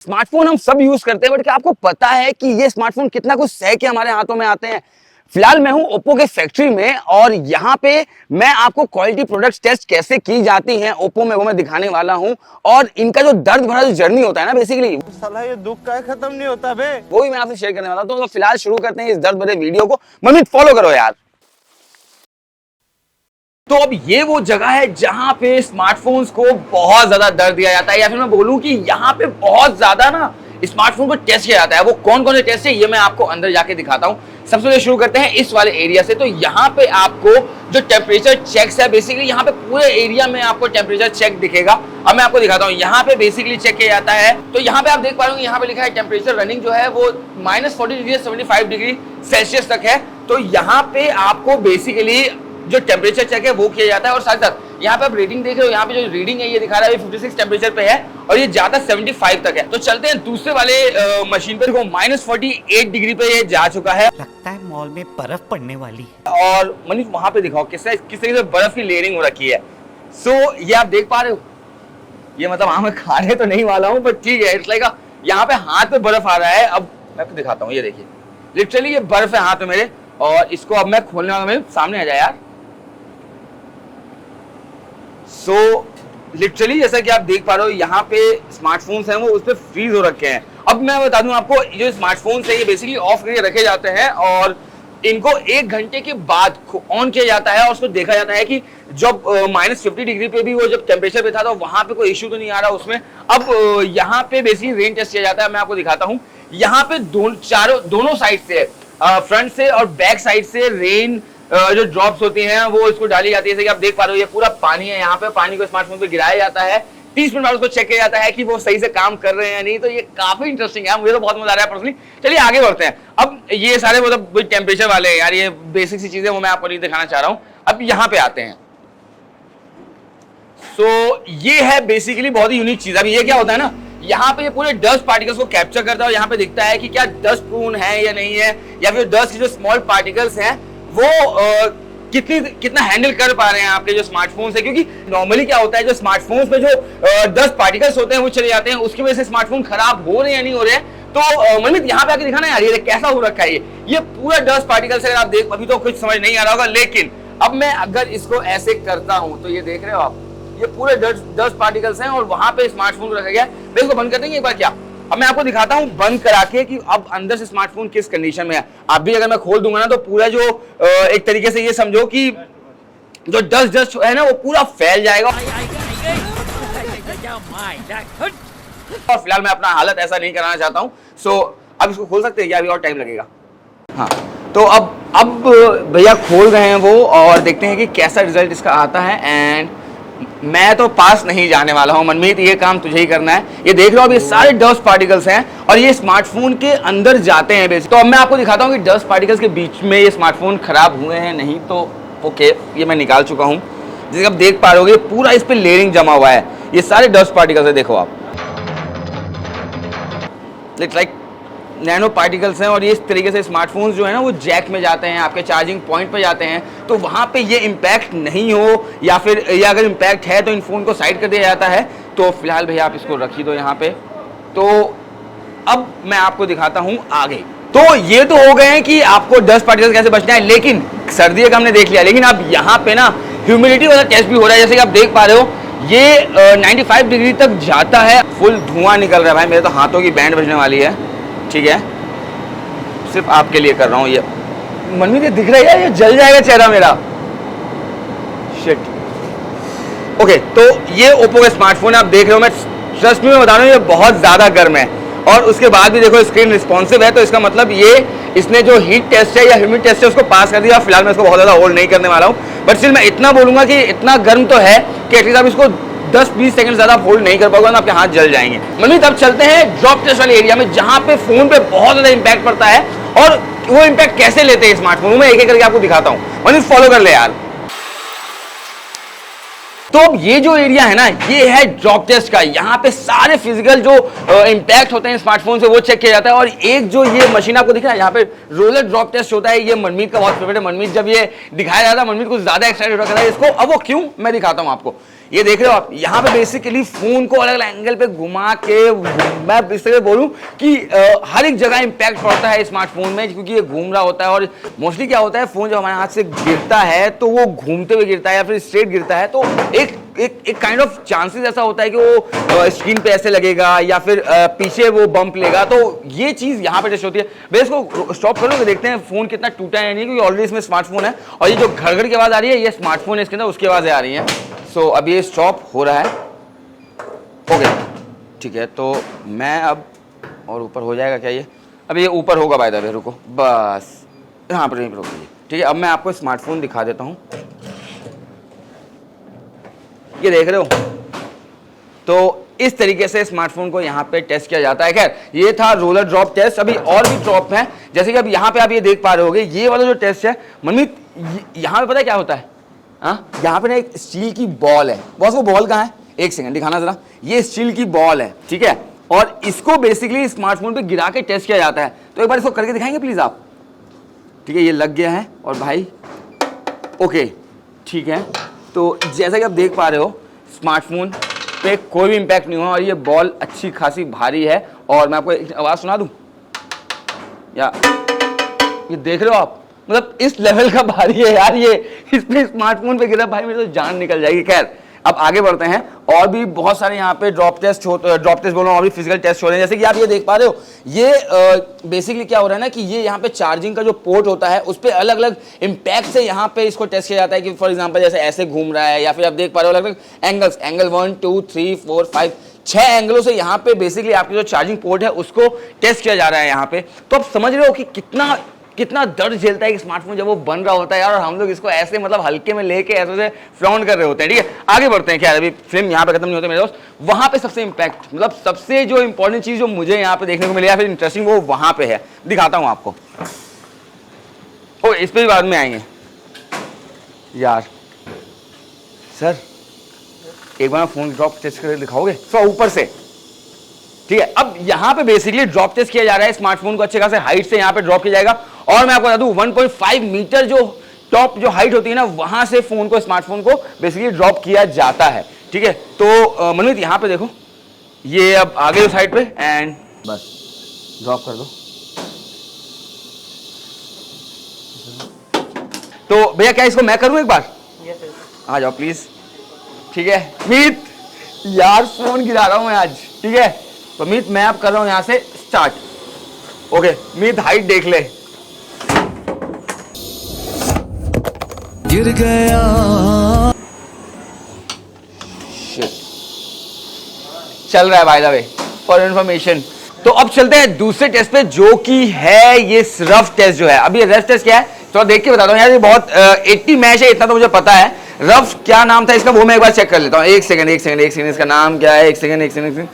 Smartphone हम सब use करते हैं, बट क्या आपको पता है कि ये स्मार्टफोन कितना कुछ सह के हमारे हाथों में आते हैं। फिलहाल मैं हूं ओप्पो के फैक्ट्री में और यहाँ पे मैं आपको क्वालिटी प्रोडक्ट्स टेस्ट कैसे की जाती हैं ओप्पो में वो मैं दिखाने वाला हूं। और इनका जो दर्द भरा जो जर्नी होता है ना, बेसिकली साला ये दुख का खत्म नहीं होता बे। वो भी मैं आपसे शेयर करने वाला हूं। तो फिलहाल शुरू करते हैं इस दर्द भरे वीडियो को। मम्मी फॉलो करो यार। तो अब ये वो जगह है जहां पे स्मार्टफोन्स को बहुत ज्यादा दर्द दिया जाता है, या फिर मैं बोलूं कि यहाँ पे बहुत ज्यादा ना स्मार्टफोन को टेस्ट किया जाता है। वो कौन कौन से टेस्ट है ये मैं आपको अंदर जाके दिखाता हूं। सबसे पहले शुरू करते हैं इस वाले एरिया से। तो यहाँ पे आपको जो टेम्परेचर चेक्स है, बेसिकली यहाँ पे पूरे एरिया में आपको टेम्परेचर चेक दिखेगा। अब मैं आपको दिखाता हूँ यहाँ पे बेसिकली चेक किया जाता है। तो यहाँ पे आप देख पा रहे हो, यहाँ पे लिखा है टेम्परेचर रनिंग जो है वो -40 डिग्री 75 डिग्री सेल्सियस तक है। तो यहाँ पे आपको बेसिकली जो टेम्परेचर चेक है वो किया जाता है। और साथ साथ यहाँ पे आप रेटिंग देख रहे हो, यहाँ पे जो रीडिंग है ये दिखा रहा है 56 टेम्परेचर पे है और ये जाता 75 तक है। तो चलते हैं दूसरे वाले मशीन पे। देखो -48 डिग्री पे ये जा चुका है। लगता है मॉल में बर्फ पड़ने वाली है। और मनीष वहां पे दिखाओ किस तरीके से बर्फ की लेयरिंग हो रखी है। सो ये आप देख पा रहे हो, ये मतलब हाँ मैं खाने तो नहीं वाला हूँ बट ठीक है, इट्स लाइक यहाँ पे हाथ पे बर्फ आ रहा है। अब मैं आपको दिखाता हूँ, ये देखिए लिटरली ये बर्फ है हाथ में मेरे। और इसको अब मैं खोलने वाला, मेरे सामने आ जाए यार। सो लिटरली जैसा कि आप देख पा रहे हो, यहाँ पे स्मार्टफोन्स हैं वो उस पर फ्रीज हो रखे हैं। अब मैं बता दूं आपको, ये स्मार्टफोन्स है ये बेसिकली ऑफ करके रखे जाते हैं और इनको 1 घंटे के बाद ऑन किया जाता है। और उसको देखा जाता है कि जब -50 डिग्री पे भी वो जब टेम्परेचर पे था तो वहां पे कोई इश्यू तो नहीं आ रहा उसमें। अब यहाँ पे बेसिकली रेन टेस्ट किया जाता है। मैं आपको दिखाता हूँ, यहाँ पे दोनों साइड से, फ्रंट से और बैक साइड से रेन जो ड्रॉप्स होती हैं वो इसको डाली जाती है। जैसे कि आप देख पा रहे हो ये पूरा पानी है, यहाँ पे पानी को स्मार्टफोन पे गिराया जाता है। 30 मिनट बाद उसको चेक किया जाता है कि वो सही से काम कर रहे हैं या नहीं। तो ये काफी इंटरेस्टिंग है, मुझे तो बहुत मजा आ रहा है पर्सनली। चलिए आगे बढ़ते हैं। अब ये सारे मतलब टेम्परेचर वाले हैं यार, ये बेसिक सी चीजें वो मैं आपको नहीं दिखाना चाह रहा हूँ। अब यहाँ पे आते हैं। सो ये है बेसिकली बहुत ही यूनिक चीज। अब ये क्या होता है ना, यहाँ पे ये पूरे डस्ट पार्टिकल्स को कैप्चर करता है और यहाँ पे दिखता है कि क्या डस्ट प्रून है या नहीं है, या फिर डस्ट के जो स्मॉल पार्टिकल्स हैं वो कितना हैंडल कर पा रहे हैं आपके जो स्मार्टफोन्स है। क्योंकि नॉर्मली क्या होता है, जो स्मार्टफोन्स में जो डस्ट पार्टिकल्स होते हैं वो चले जाते हैं, उसकी वजह से स्मार्टफोन खराब हो रहे हैं या नहीं हो रहे हैं। तो मनमीत यहाँ पे आके दिखाना यार ये कैसा हो रखा है। ये पूरा डस्ट पार्टिकल्स है। अगर आप देख, अभी तो कुछ समझ नहीं आ रहा होगा, लेकिन अब मैं अगर इसको ऐसे करता हूँ तो ये देख रहे हो आप, ये पूरे डस्ट पार्टिकल्स हैं और वहां पे स्मार्टफोन रखा गया है। इसको बंद कर देंगे एक बार क्या। अब मैं आपको दिखाता हूं बंद करा के कि अब अंदर से स्मार्टफोन किस कंडीशन में है। आप भी अगर मैं खोल दूंगा ना तो पूरा जो एक तरीके से ये समझो कि जो डस्ट है ना वो पूरा फैल जाएगा। और फिलहाल मैं अपना हालत ऐसा नहीं कराना चाहता हूं। सो अब इसको खोल सकते हैं क्या, अभी और टाइम लगेगा? हाँ, तो अब भैया खोल रहे हैं वो और देखते हैं कि कैसा रिजल्ट इसका आता है। एंड मैं तो पास नहीं जाने वाला हूं मनमीत, ये काम तुझे ही करना है। ये देख लो अब ये सारे डस्ट पार्टिकल्स हैं और ये स्मार्टफोन के अंदर जाते हैं बेसिक। तो अब मैं आपको दिखाता हूं कि डस्ट पार्टिकल्स के बीच में ये स्मार्टफोन खराब हुए हैं नहीं। तो ओके, ये मैं निकाल चुका हूं। जैसे आप देख पा रहे हो पूरा इस पे लेयरिंग जमा हुआ है, ये सारे डस्ट पार्टिकल्स है। देखो आप, इट्स लाइक नैनो पार्टिकल्स हैं। और ये इस तरीके से स्मार्टफोन्स जो है ना वो जैक में जाते हैं, आपके चार्जिंग पॉइंट पे जाते हैं। तो वहाँ पे ये इम्पैक्ट नहीं हो, या फिर ये अगर इम्पैक्ट है तो इन फोन को साइड कर दिया जाता है। तो फिलहाल भैया आप इसको रखी दो यहाँ पे। तो अब मैं आपको दिखाता हूँ आगे। तो ये तो हो गए हैं कि आपको डस्ट पार्टिकल कैसे बचना है, लेकिन सर्दी का हमने देख लिया। लेकिन अब यहाँ पे ना ह्यूमिडिटी वाला टेस्ट भी हो रहा है। जैसे कि आप देख पा रहे हो ये 95 डिग्री तक जाता है, फुल धुआं निकल रहा है। भाई मेरे तो हाथों की बैंड बजने वाली है। ठीक है, सिर्फ आपके लिए कर रहा हूँ ये। मनमीत ये दिख रहा है, ये जल जाएगा चेहरा मेरा। शिट। ओके, तो ये ओप्पो का स्मार्टफोन आप देख रहे हो, मैं ट्रस्ट में बता रहा हूँ ये बहुत ज्यादा गर्म है। और उसके बाद भी देखो स्क्रीन रिस्पॉन्सिव है। तो इसका मतलब ये इसने जो हीट टेस्ट है या ह्यूमिड टेस्ट है उसको पास कर दिया। फिलहाल मैं इसको बहुत ज्यादा होल्ड नहीं करने वाला हूँ, बट स्टिल मैं इतना बोलूंगा कि इतना गर्म तो है कि एटलीस्ट आप इसको 10-20 सेकंड ज्यादा होल्ड नहीं कर पाओगे ना, आपके हाथ जल जाएंगे। मनमीत अब चलते हैं ड्रॉप टेस्ट वाले एरिया में, जहां पे फोन पे बहुत ज्यादा इंपैक्ट पड़ता है और वो इंपैक्ट कैसे लेते हैं स्मार्टफोन, मैं एक एक करके आपको दिखाता हूं। मनमीत फॉलो कर ले यार। तो अब ये जो एरिया है ना, ये है ड्रॉप टेस्ट का। यहाँ पे सारे फिजिकल जो इंपैक्ट होते हैं स्मार्टफोन से वो चेक किया जाता है। और एक जो ये मशीन आपको दिख रहा है, यहाँ पे रोलर ड्रॉप टेस्ट होता है। ये मनमीत का बहुत फेवरेट है। मनमीत जब ये दिखाया जाता है, मनमीत कुछ ज्यादा एक्साइटेड हो रखा था इसको। अब वो क्यों, मैं दिखाता हूँ आपको। ये देख रहे हो आप, यहाँ पे बेसिकली फोन को अलग अलग एंगल पे घुमा के, मैं इस तरह बोलूं कि हर एक जगह इंपैक्ट पड़ता है स्मार्टफोन में, क्योंकि ये घूम रहा होता है। और मोस्टली क्या होता है, फोन जब हमारे हाथ से गिरता है तो वो घूमते हुए गिरता है या फिर स्ट्रेट गिरता है, तो एक काइंड ऑफ चांसेस ऐसा होता है कि वो स्क्रीन पे ऐसे लगेगा या फिर पीछे वो बम्प लेगा। तो ये चीज यहाँ पे टेस्ट होती है। मैं इसको स्टॉप करूँ, देखते हैं फोन कितना टूटा है नहीं, क्योंकि ऑलरेडी इसमें स्मार्टफोन है और ये जो घड़ की आवाज आ रही है ये स्मार्टफोन है इसके अंदर, उसकी आवाजें आ रही हैं। सो अब ये स्टॉप हो रहा है। ओके ठीक है, तो मैं अब, और ऊपर हो जाएगा क्या ये? अब ये ऊपर होगा बाय द वे, रुको बस यहाँ पर नहीं रुकिए। ठीक है, अब मैं आपको स्मार्टफोन दिखा देता हूँ। ये देख रहे हो, तो इस तरीके से स्मार्टफोन को यहाँ पे टेस्ट किया जाता है। खैर ये था रोलर ड्रॉप टेस्ट, अभी और भी ड्रॉप है, जैसे कि अब यहाँ पे आप ये देख पा रहे होगे, ये वाला जो टेस्ट है मनमीत, यहाँ पे पता है क्या होता है? हाँ, यहाँ पे ना एक स्टील की बॉल है। बॉस वो बॉल कहाँ है? एक सेकंड दिखाना जरा। ये स्टील की बॉल है, ठीक है, और इसको बेसिकली स्मार्टफोन पे गिरा के टेस्ट किया जाता है। तो एक बार इसको करके दिखाएंगे प्लीज आप? ठीक है, ये लग गया है और भाई ओके ठीक है। तो जैसा कि आप देख पा रहे हो स्मार्टफोन पे कोई भी इंपैक्ट नहीं हुआ और ये बॉल अच्छी खासी भारी है। और मैं आपको एक आवाज सुना दूं, या ये देख रहे हो आप, मतलब इस लेवल का भारी है यार ये। इसमें स्मार्टफोन पे गिरा भाई मेरी तो जान निकल जाएगी। खैर अब आगे बढ़ते हैं, और भी बहुत सारे यहाँ पे ड्रॉप टेस्ट बोल रहा हूँ, और भी फिजिकल टेस्ट हो रहे हैं। जैसे कि आप ये देख पा रहे हो, ये बेसिकली क्या हो रहा है ना कि ये यहाँ पे चार्जिंग का जो पोर्ट होता है उस पर अलग अलग इंपैक्ट से यहाँ पे इसको टेस्ट किया जाता है। कि फॉर एग्जांपल जैसे ऐसे घूम रहा है, या फिर आप देख पा रहे हो अलग अलग एंगल्स, एंगल 1 2 3 4 5 6 एंगलों से यहाँ पे बेसिकली आपके जो चार्जिंग पोर्ट है उसको टेस्ट किया जा रहा है यहाँ पे। तो आप समझ रहे हो कि कितना दर्द झेलता है एक स्मार्टफोन जब वो बन रहा होता है यार, और हम लोग इसको ऐसे मतलब हल्के में लेके ऐसे फ्लॉन्ट कर रहे होते हैं। ठीक है, आगे बढ़ते हैं। क्या अभी फिल्म यहाँ पे खत्म नहीं होती मेरे दोस्त। वहां पे सबसे इंपैक्ट, मतलब सबसे जो इंपॉर्टेंट चीज जो मुझे यहाँ पे देखने को मिली या फिर इंटरेस्टिंग, वो वहां पे है। दिखाता हूँ आपको। ओ इस पे भी बाद में आएंगे यार। सर एक बार फोन ड्रॉप टेस्ट करके दिखाओगे तो ऊपर से? ठीक है, अब यहाँ पे बेसिकली ड्रॉप टेस्ट किया जा रहा है स्मार्टफोन को। अच्छे खासे हाइट से यहाँ पे ड्रॉप किया जाएगा। और मैं आपको बता दूं 1.5 मीटर जो टॉप जो हाइट होती है ना, वहां से फोन को, स्मार्टफोन को बेसिकली ड्रॉप किया जाता है। ठीक है, तो मनोज यहाँ पे देखो, ये अब आगे साइड पे एंड बस ड्रॉप कर दो। तो भैया क्या इसको मैं करूं एक बार? आ जाओ प्लीज। ठीक है मीत, यार फोन गिरा रहा हूं मैं आज। ठीक है, तो मीत मैं अब कर रहा हूं यहां से स्टार्ट। ओके मीत हाइट देख ले, गिर गया। शिट, चल रहा है by the way for information. तो अब चलते हैं दूसरे टेस्ट पे, जो कि है ये रफ टेस्ट जो है। अब ये रफ टेस्ट क्या है तो देख के बताता हूँ यार। ये बहुत 80 मैच है, इतना तो मुझे पता है। रफ क्या नाम था इसका वो मैं एक बार चेक कर लेता हूँ। एक सेकंड इसका नाम क्या है? एक सेकंड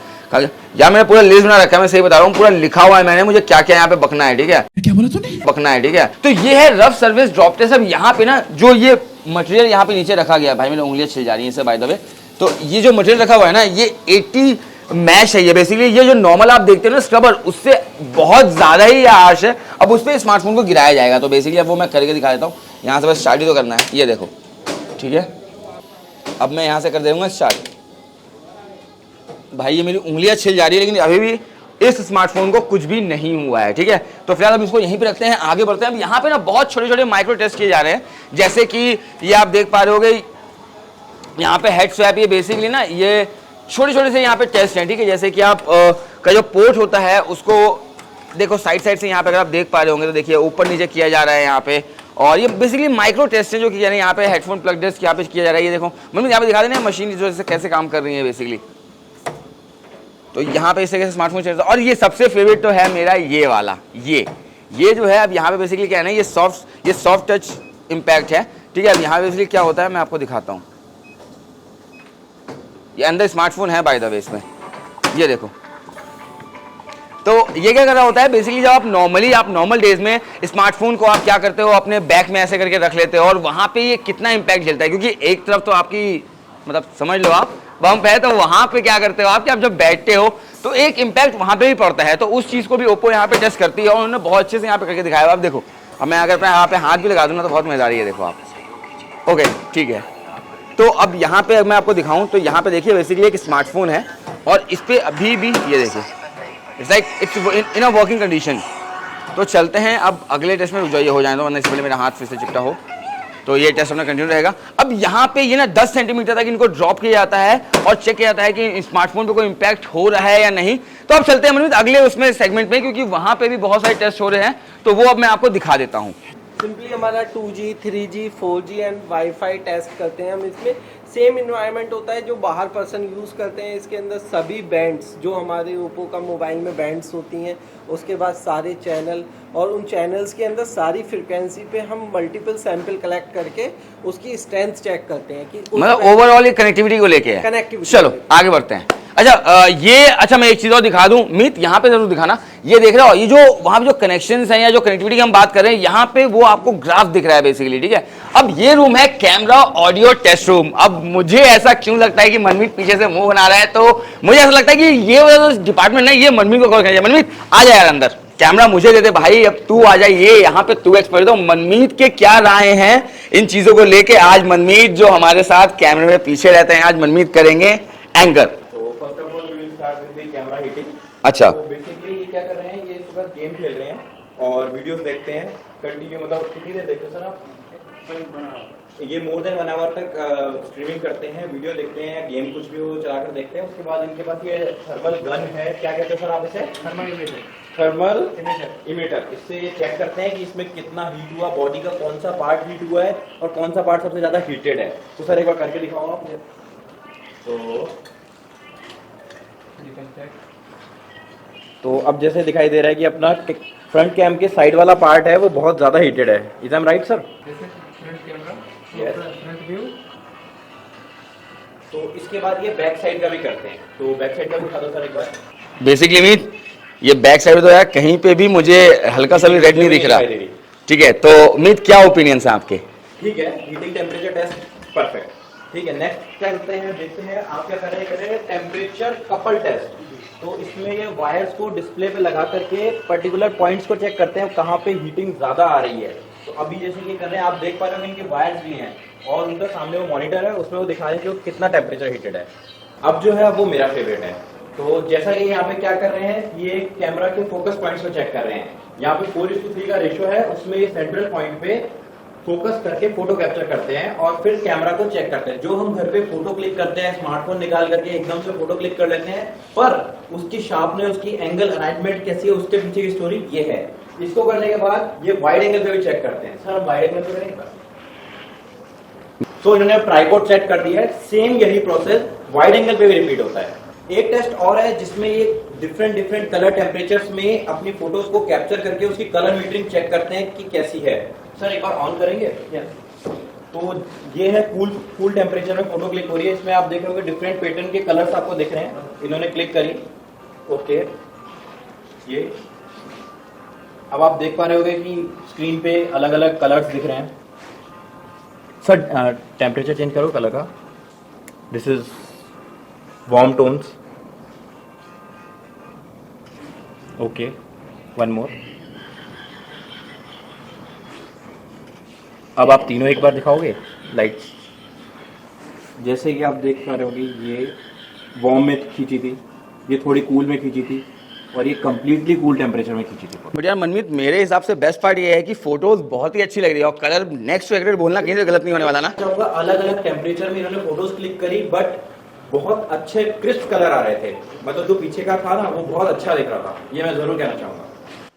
यार मैंने पूरा लिस्ट बना रखा है, मैं सही बता रहा हूँ, पूरा लिखा हुआ है मैंने, मुझे क्या क्या यहाँ पे बकना है। ठीक है, क्या बोला तूने? बकना है। ठीक है, तो ये है रफ सर्विस ड्रॉप टेस्ट। अब यहाँ पे ना जो ये मटेरियल यहाँ पे नीचे रखा गया, भाई मेरी उंगलियां छिल जा रही हैं बाय द वे। तो ये जो मटेरियल रखा हुआ है ना, ये 80 मैश है। ये बेसिकली ये जो नॉर्मल आप देखते हो ना स्क्रबर, उससे बहुत ज्यादा ही हार्श है। अब उस पर स्मार्टफोन को गिराया जाएगा। तो बेसिकली अब वो मैं करके दिखा देता हूँ। यहाँ से बस स्टार्ट ही तो करना है, ये देखो। ठीक है, अब मैं यहाँ से कर दूंगा स्टार्ट। भाई ये मेरी उंगलियां छिल जा रही है, लेकिन अभी भी इस स्मार्टफोन को कुछ भी नहीं हुआ है। ठीक है, तो फिलहाल हम इसको यहीं पे रखते हैं, आगे बढ़ते हैं। अब यहाँ पे ना बहुत छोटे छोटे माइक्रो टेस्ट किए जा रहे हैं, जैसे कि ये आप देख पा रहे होगे यहाँ पे हेड स्वैप। ये बेसिकली ना ये छोटे छोटे से यहाँ पे टेस्ट हैं। ठीक है, जैसे कि आप का जो पोर्ट होता है उसको देखो साइड से यहाँ पे अगर आप देख पा रहे होंगे तो देखिए ऊपर नीचे किया जा रहा है यहाँ पे। और ये बेसिकली माइक्रो टेस्ट है जो कि यानी यहाँ पे हेडफोन प्लग टेस्ट यहाँ पे किया जा रहा है। ये देखो मतलब यहाँ पे दिखा देना मशीन जो कैसे काम कर रही है बेसिकली। तो यहाँ पे इस तरीके से स्मार्टफोन चलता है। और ये सबसे फेवरेट तो है मेरा ये वाला, ये जो है अब यहाँ पे बेसिकली क्या है ना, ये सॉफ्ट टच इम्पैक्ट है। ठीक है, अब यहाँ पे बेसिकली क्या होता है मैं आपको दिखाता हूँ। ये अंदर स्मार्टफोन है बाय द वे इसमें, ये देखो। तो ये क्या कर रहा होता है बेसिकली, जब आप नॉर्मल डेज में स्मार्टफोन को आप क्या करते हो, अपने बैग में ऐसे करके रख लेते हो, और वहाँ पे ये कितना इम्पैक्ट झेलता है। क्योंकि एक तरफ तो आपकी मतलब समझ लो आप बम्प है, तो वहाँ पे क्या करते हो आप कि आप जब बैठते हो तो एक इम्पैक्ट वहाँ पे भी पड़ता है। तो उस चीज़ को भी ओप्पो यहाँ पे टेस्ट करती है, और उन्होंने बहुत अच्छे से यहाँ पे करके दिखाया। आप देखो, अब मैं अगर अपने यहाँ पे हाथ भी लगा दूंगा तो बहुत मजा आ रही है। देखो आप, ओके ठीक है, तो अब यहाँ पे मैं आपको दिखाऊं तो यहाँ पे देखिए बेसिकली एक स्मार्टफोन है और इस पे अभी भी ये देखिए it's like it's in a working condition. तो चलते हैं अब अगले टेस्ट में, रुक जाइए हो जाए तो, वरना इससे पहले मेरा हाथ फिर से चिपटा हो। तो ये टेस्ट अपना कंटिन्यू रहेगा। अब यहाँ पे ये ना 10 सेंटीमीटर तक इनको ड्रॉप किया जाता है और चेक किया जाता है कि स्मार्टफोन पे कोई इंपैक्ट हो रहा है या नहीं। तो अब चलते हैं मनमीत अगले उसमें सेगमेंट में, क्योंकि वहाँ पे भी बहुत सारे टेस्ट हो रहे हैं, तो वो अब मैं आपको दिखा देता हूँ। सिंपली हमारा 2G, 3G, 4G and wifi test करते हैं हम। इसमें सेम इन्वायरमेंट होता है जो बाहर पर्सन यूज़ करते हैं। इसके अंदर सभी बैंड्स जो हमारे ओप्पो का मोबाइल में बैंड्स होती हैं, उसके बाद सारे चैनल, और उन चैनल्स के अंदर सारी फ्रिक्वेंसी पे हम मल्टीपल सैंपल कलेक्ट करके उसकी स्ट्रेंथ चेक करते हैं कि मतलब ओवरऑल ये कनेक्टिविटी को लेके है। कनेक्टिविटी। चलो आगे बढ़ते हैं। अच्छा मैं एक चीज और दिखा दूं मीत, यहाँ पे जरूर दिखाना। ये देख रहे हो, ये जो वहां पे जो कनेक्शंस हैं या जो कनेक्टिविटी की हम बात कर रहे हैं, यहाँ पे वो आपको ग्राफ दिख रहा है बेसिकली, ठीक है। अब ये रूम है कैमरा ऑडियो टेस्ट रूम। अब मुझे ऐसा क्यों लगता है कि मनमीत पीछे से मुंह बना रहा है, तो मुझे ऐसा लगता है कि ये वाला डिपार्टमेंट है, ये मनमीत को कॉल कर। मनमीत आ जाए यार अंदर, कैमरा मुझे दे दे भाई, अब तू आ जाए, ये यहाँ पे तू एक्सपर्ट हो। मनमीत के क्या राय हैं इन चीजों को लेके? आज मनमीत जो हमारे साथ कैमरे में पीछे रहते हैं, आज मनमीत करेंगे एंकर। Camera heating. अच्छा, तो बेसिकली ये क्या कर रहे हैं, ये सुबह गेम खेल रहे हैं और वीडियोस देखते हैं कंटिन्यू, मतलब कितनी देर देखते हैं सर आप? ये मोर देन 1 आवर तक स्ट्रीमिंग करते हैं, वीडियो देखते हैं, गेम कुछ भी वो चलाकर देखते हैं। उसके बाद इनके पास ये थर्मल गन है, क्या कहते हैं सर आप इसे? Thermal emitter. इससे ये चेक करते हैं कि इसमें कितना हीट हुआ, बॉडी का कौन सा पार्ट हीट हुआ है और कौन सा पार्ट सबसे ज्यादा हीटेड है। तो सर एक बार करके दिखाओ आप। तो अब जैसे दिखाई दे रहा है कि अपना फ्रंट कैम के साइड वाला पार्ट है वो बहुत ज्यादा हीटेड है। Is I am right sir? तो इसके बाद ये बैक साइड का भी करते हैं, तो बैक साइड का भी दिखा दो सर एक बार। बेसिकली मीत ये बैक साइड तो यार कहीं पे भी मुझे हल्का सा भी रेड नहीं दिख रहा, ठीक है। तो मीत क्या ओपिनियन है आपके? ठीक है, हीटिंग टेम्परेचर टेस्ट परफेक्ट, ठीक है। नेक्स्ट चलते हैं, देखते हैं आप क्या कर रहे हैं टेम्परेचर कपल टेस्ट। तो इसमें ये वायर्स को डिस्प्ले पे लगा करके पर्टिकुलर पॉइंट्स को चेक करते हैं कहाँ पे हीटिंग ज्यादा आ रही है। तो अभी जैसे ये कर रहे हैं, आप देख पा रहे हो इनके वायर्स भी हैं और उनका सामने वो मॉनिटर है, उसमें वो दिखा रहे हैं कि वो कितना टेम्परेचर हीटेड है। अब जो है वो मेरा फेवरेट है। तो जैसा कि यहाँ पे क्या कर रहे हैं, ये कैमरा के फोकस पॉइंट्स को चेक कर रहे हैं। यहाँ पे 4:3 का रेशियो है, उसमें ये सेंट्रल पॉइंट पे फोकस करके फोटो कैप्चर करते हैं और फिर कैमरा को चेक करते हैं। जो हम घर पे फोटो क्लिक करते हैं, स्मार्टफोन निकाल करके एकदम से फोटो क्लिक कर लेते हैं, पर उसकी शार्पनेस, उसकी एंगल अरेंजमेंट कैसी है, उसके पीछे की स्टोरी ये है। इसको करने के बाद ये वाइड एंगल पे भी चेक करते हैं। सर हम वाइड एंगल पे करेंगे। तो इन्होंने ट्राइपॉड सेट कर दिया है, सेम यही प्रोसेस वाइड एंगल पे भी रिपीट होता है। एक टेस्ट और है जिसमें ये डिफरेंट कलर टेम्परेचर्स में अपनी फोटोज को कैप्चर करके उसकी कलर मीटरिंग चेक करते हैं कि कैसी है। सर एक बार ऑन करेंगे। तो ये है कूल टेम्परेचर में फोटो क्लिक हो रही है। इसमें आप देख रहे होंगे डिफरेंट पैटर्न के कलर्स आपको दिख रहे हैं। इन्होंने क्लिक करी, ओके, ये अब आप देख पा रहे होंगे कि स्क्रीन पे अलग अलग कलर्स दिख रहे हैं। सर टेम्परेचर चेंज करो कलर का। This is warm tones, okay, one more. अब आप तीनों एक बार दिखाओगे लाइट्स। जैसे कि आप देख पा रहे होंगे, ये वार्म में खींची थी, ये थोड़ी कूल में खींची थी और ये कंप्लीटली कूल टेम्परेचर में खींची थी। बट यार मनमीत मेरे हिसाब से बेस्ट पार्ट ये है कि फोटोज बहुत ही अच्छी लग रही है और कलर नेक्स्ट टू बोलना कहीं से गलत नहीं होने वाला ना। चाहूंगा अलग अलग टेम्परेचर में इन्होंने फोटोज क्लिक करी, बट बहुत अच्छे क्रिस्प कलर आ रहे थे। मतलब जो पीछे का था ना वो बहुत अच्छा दिख रहा था, ये मैं जरूर कहना चाहूंगा।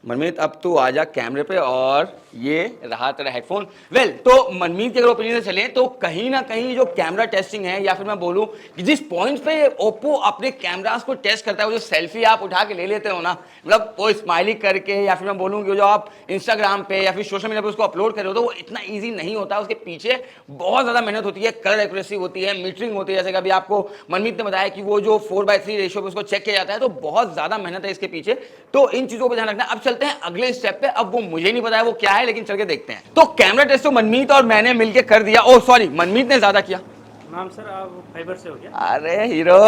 मनमीत अब तू आ जा कैमरे पे और ये रहा तेरा हेडफोन। वेल तो मनमीत के अगर ओपिनियन से चले तो कहीं ना कहीं जो कैमरा टेस्टिंग है, या फिर मैं बोलूं कि जिस पॉइंट पे ओप्पो अपने कैमरास को टेस्ट करता है, वो जो सेल्फी आप उठा के ले लेते हो ना, मतलब वो स्माइली करके, या फिर मैं बोलूं कि जो आप इंस्टाग्राम पे या फिर सोशल मीडिया पे उसको अपलोड कर रहे हो, तो वो इतना ईजी नहीं होता। उसके पीछे बहुत ज्यादा मेहनत होती है, कलर एक्यूरेसी होती है, मीटरिंग होती है। जैसे कि अभी आपको मनमीत ने बताया कि वो जो 4:3 रेशियो पे उसको चेक किया जाता है, तो बहुत ज्यादा मेहनत है इसके पीछे। तो इन चीजों पर ध्यान रखना। अब चलते हैं अगले स्टेप पे। अब वो मुझे नहीं पता है वो क्या है, लेकिन चल के देखते हैं। तो कैमरा टेस्ट तो मनमीत और मैंने मिलके कर दिया। ओ सॉरी, मनमीत ने ज्यादा किया। नाम सर आप फाइबर से हो गया? अरे हीरो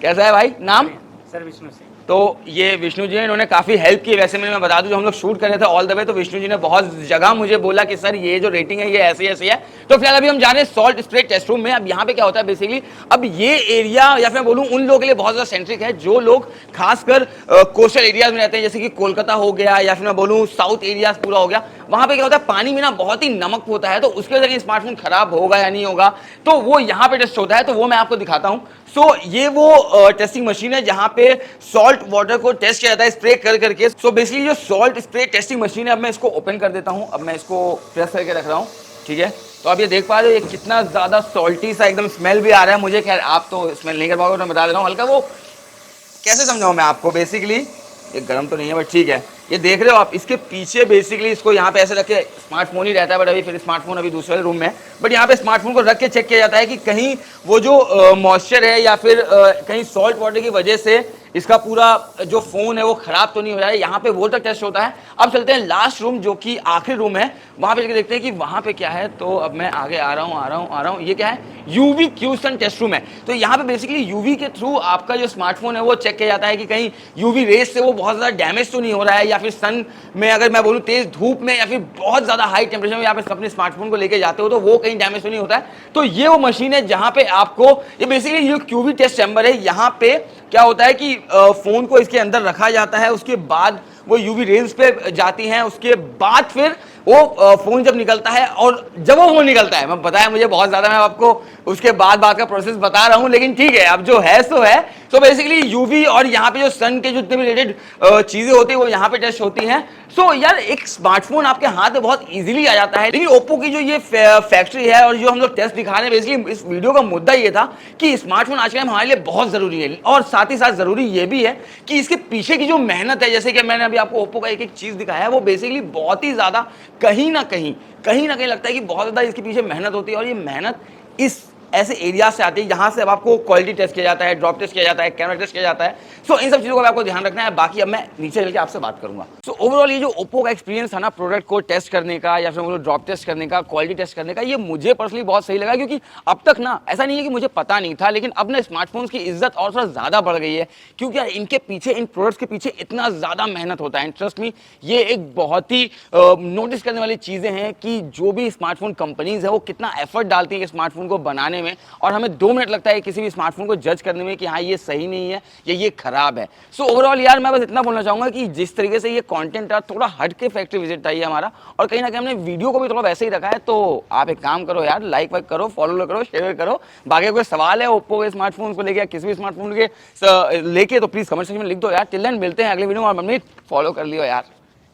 कैसा है भाई? नाम? सर विष्णु से। तो ये विष्णु जी ने इन्होंने काफ़ी हेल्प की। वैसे मैं बता दूं, जो हम लोग शूट कर रहे थे ऑल द वे, तो विष्णु जी ने बहुत जगह मुझे बोला कि सर ये जो रेटिंग है ये ऐसी ऐसी है। तो फिलहाल अभी हम जा रहे हैं सॉल्ट स्प्रे टेस्ट रूम में। अब यहाँ पे क्या होता है बेसिकली, अब ये एरिया या फिर मैं बोलूँ उन लोगों के लिए बहुत ज़्यादा सेंट्रिक है जो लोग खासकर कोस्टल एरियाज में रहते हैं, जैसे कि कोलकाता हो गया या फिर मैं बोलूँ साउथ एरियाज पूरा हो गया। वहाँ पे क्या होता है, पानी में ना बहुत ही नमक होता है, तो उसके वजह से स्मार्टफोन खराब होगा या नहीं होगा, तो वो यहाँ पे टेस्ट होता है। तो वो मैं आपको दिखाता हूँ। सो ये वो टेस्टिंग मशीन है जहाँ पे सॉल्ट वाटर को टेस्ट किया जाता है स्प्रे कर करके। सो बेसिकली जो सॉल्ट स्प्रे टेस्टिंग मशीन है, अब मैं इसको ओपन कर देता हूँ। अब मैं इसको प्रेस करके रख रहा हूँ, ठीक है। तो अब ये देख पा रहे हो ये कितना ज़्यादा सॉल्टी सा एकदम स्मेल भी आ रहा है मुझे। खैर आप तो स्मेल नहीं कर पाओगे, तो मैं बता दे रहा हूँ हल्का। वो कैसे समझाऊँ मैं आपको, बेसिकली ये गर्म तो नहीं है बट ठीक है। ये देख रहे हो आप, इसके पीछे बेसिकली इसको यहाँ पे ऐसे रख के स्मार्टफोन ही रहता है, बट अभी फिर स्मार्टफोन अभी दूसरे रूम में है। बट यहाँ पे स्मार्टफोन को रख के चेक किया जाता है कि कहीं वो जो मॉइस्चर है या फिर कहीं सॉल्ट वाटर की वजह से इसका पूरा जो फ़ोन है वो ख़राब तो नहीं हो रहा है। यहाँ पे वो तक टेस्ट होता है। अब चलते हैं लास्ट रूम, जो कि आखिरी रूम है, वहाँ पे देखते हैं कि वहाँ पे क्या है। तो अब मैं आगे आ रहा हूँ। ये क्या है, यूवी क्यूसन टेस्ट रूम है। तो यहाँ पे बेसिकली यूवी के थ्रू आपका जो स्मार्टफोन है वो चेक किया जाता है कि कहीं यूवी रेस से वो बहुत ज़्यादा डैमेज तो नहीं हो रहा है, या फिर सन में अगर मैं बोलूँ तेज़ धूप में या फिर बहुत ज़्यादा हाई टेम्परेचर में यहाँ पे अपने स्मार्टफोन को लेके जाते हो तो वो कहीं डैमेज तो नहीं होता है। तो ये वो मशीन है जहाँ पे आपको ये बेसिकली जो क्यूवी टेस्ट चैम्बर है, यहाँ पे क्या होता है कि फ़ोन को इसके अंदर रखा जाता है, उसके बाद वो यूवी रेंज पे जाती हैं, उसके बाद फिर वो फ़ोन जब निकलता है, और जब वो फ़ोन निकलता है, मैं बताया मुझे बहुत ज़्यादा, मैं आपको उसके बाद का प्रोसेस बता रहा हूँ, लेकिन ठीक है अब जो है सो है। तो बेसिकली यूवी और यहाँ पे जो सन के जितने भी रिलेटेड चीज़ें होती है वो यहाँ पे टेस्ट होती हैं। सो यार एक स्मार्टफोन आपके हाथ में बहुत इजीली आ जाता है। लेकिन ओप्पो की जो ये फैक्ट्री है और जो हम लोग टेस्ट दिखा रहे हैं, बेसिकली इस वीडियो का मुद्दा ये था कि स्मार्टफोन आज के टाइम हमारे लिए बहुत ज़रूरी है, और साथ ही साथ ज़रूरी ये भी है कि इसके पीछे की जो मेहनत है, जैसे कि मैंने अभी आपको ओप्पो का एक एक चीज़ दिखाया है, वो बेसिकली बहुत ही ज़्यादा कहीं ना कहीं लगता है कि बहुत ज़्यादा इसके पीछे मेहनत होती है। और ये मेहनत इस ऐसे एरिया से आती है जहां से अब आपको क्वालिटी टेस्ट किया जाता है, ड्रॉप टेस्ट किया जाता है, कैमरा टेस्ट किया जाता है। सो इन सब चीज़ों का आपको ध्यान रखना है। बाकी अब मैं नीचे चल के आपसे बात करूंगा। सो ओवरऑल ये जो ओप्पो का एक्सपीरियंस था ना प्रोडक्ट को टेस्ट करने का या फिर ड्रॉप टेस्ट करने का, क्वालिटी टेस्ट करने का, ये मुझे पर्सनली बहुत सही लगा। क्योंकि अब तक ना ऐसा नहीं है कि मुझे पता नहीं था, लेकिन अब ना स्मार्टफोन्स की इज्जत और थोड़ा ज़्यादा बढ़ गई है, क्योंकि यार इनके पीछे, इन प्रोडक्ट्स के पीछे इतना ज़्यादा मेहनत होता है। ट्रस्ट मी, ये एक बहुत ही नोटिस करने वाली चीज़ें हैं कि जो भी स्मार्टफोन कंपनीज है वो कितना एफर्ट डालती है स्मार्टफोन को बनाने में, और हमें 2 मिनट लगता है किसी भी स्मार्टफोन को जज करने में कि हाँ ये सही नहीं है या ये खराब है। सो ओवरऑल यार मैं बस इतना बोलना चाहूंगा कि जिस तरीके से ये कंटेंट था, थोड़ा हट के फैक्ट्री विजिट था ये हमारा, और कहीं ना कहीं हमने वीडियो को भी थोड़ा वैसे ही रखा है। तो आप एक काम करो यार, लाइक वाइक करो, फॉलो करो, शेयर करो। बाकी कोई सवाल है ओप्पो के स्मार्टफोन को लेके, किसी भी स्मार्टफोन के लेके, तो प्लीज कमेंट सेक्शन में लिख दो यार। टिल देन मिलते हैं अगले वीडियो में। और फॉलो कर लियो यार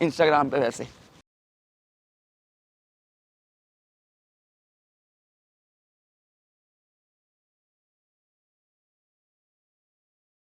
इंस्टाग्राम पे वैसे।